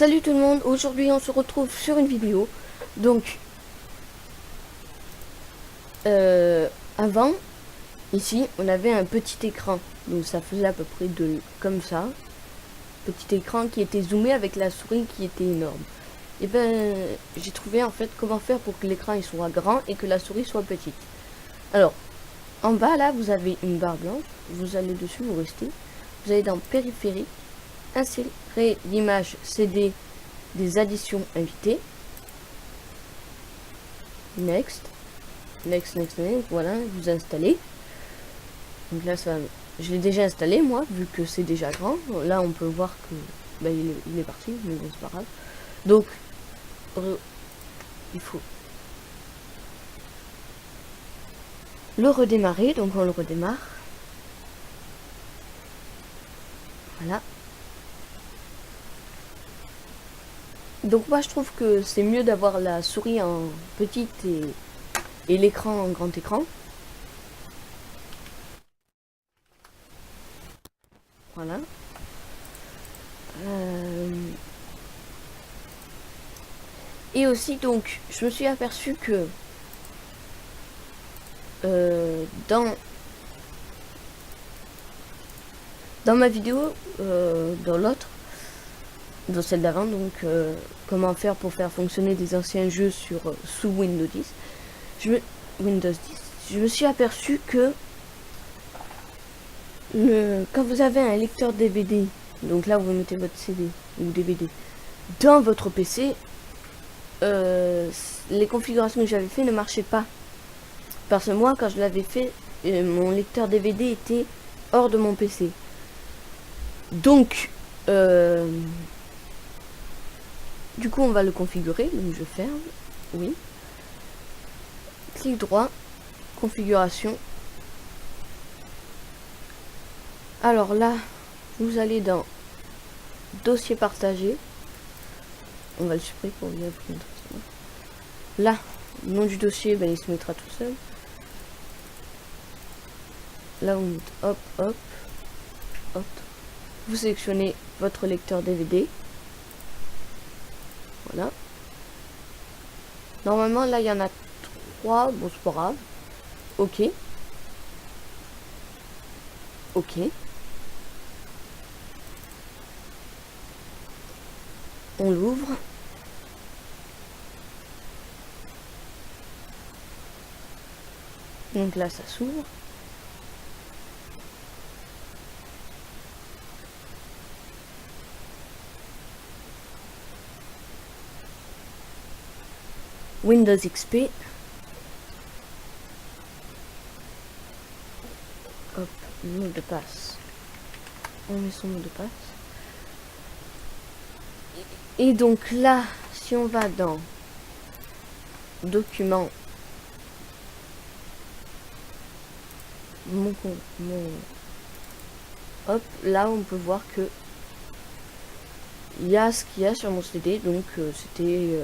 Salut tout le monde, aujourd'hui on se retrouve sur une vidéo. Donc, avant, ici, on avait un petit écran. Donc ça faisait à peu près comme ça. Petit écran qui était zoomé avec la souris qui était énorme. Et ben, j'ai trouvé en fait comment faire pour que l'écran il soit grand et que la souris soit petite. Alors, en bas là, vous avez une barre blanche. Vous allez dessus, vous restez. Vous allez dans périphérique, insérer l'image CD des additions invitées. Next, voilà, vous installez. Donc là, ça, je l'ai déjà installé moi, vu que c'est déjà grand. Là, on peut voir que bah, il est parti, mais bon, c'est pas grave. Donc, il faut le redémarrer. Donc, on le redémarre. Voilà. Donc, moi, je trouve que c'est mieux d'avoir la souris en petite et l'écran en grand écran. Voilà. Et aussi, donc, je me suis aperçu que dans ma vidéo, dans celle d'avant, donc comment faire pour faire fonctionner des anciens jeux sous Windows 10, je me suis aperçu que quand vous avez un lecteur DVD, donc là vous mettez votre CD ou DVD dans votre PC, les configurations que j'avais fait ne marchaient pas. Parce que moi, quand je l'avais fait, mon lecteur DVD était hors de mon PC. Donc, du coup, on va le configurer. Donc, je ferme. Oui. Clic droit. Configuration. Alors là, vous allez dans dossier partagé. On va le supprimer pour bien vous montrer ça. Là, le nom du dossier, ben, il se mettra tout seul. Là, vous mettez hop, hop, hop. Vous sélectionnez votre lecteur DVD. Voilà. Normalement, là, il y en a 3. Bon, c'est pas grave. OK. OK. On l'ouvre. Donc là, ça s'ouvre. Windows XP. Hop, mot de passe. On met son mot de passe. Et donc là, si on va dans Documents, hop, là on peut voir que il y a ce qu'il y a sur mon CD. Donc c'était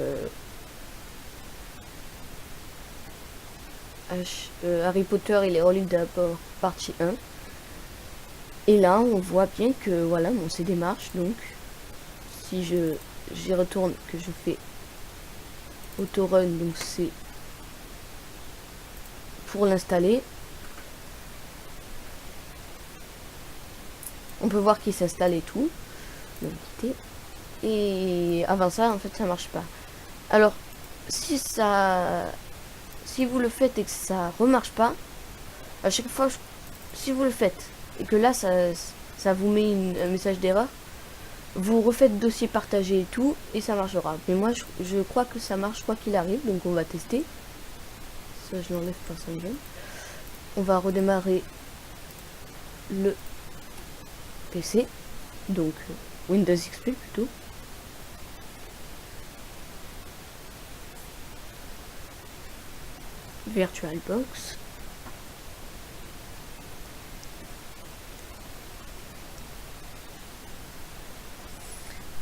Harry Potter et les reliques de la partie 1. Et là on voit bien que voilà, mon CD marche. Donc si j'y retourne, que je fais autorun, donc c'est pour l'installer, on peut voir qu'il s'installe et tout. Donc, et avant ça, en fait, ça marche pas. Alors, si vous le faites et que ça remarche pas, à chaque fois, si vous le faites et que là, ça vous met un message d'erreur, vous refaites dossier partagé et tout, et ça marchera. Mais moi, je crois que ça marche quoi qu'il arrive, donc on va tester. Ça, je l'enlève pas, ça me gêne. On va redémarrer le PC, donc Windows XP plutôt. VirtualBox.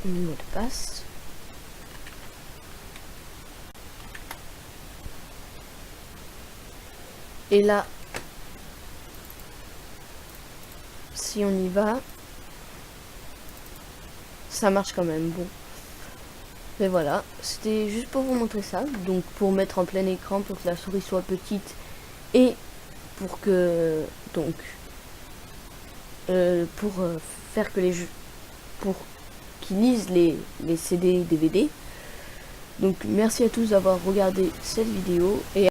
Le mot de passe. Et là, si on y va, ça marche quand même. Bon, Mais voilà, c'était juste pour vous montrer ça, donc pour mettre en plein écran, pour que la souris soit petite et pour que faire que les jeux, pour qu'ils lisent les CD DVD. Donc merci à tous d'avoir regardé cette vidéo et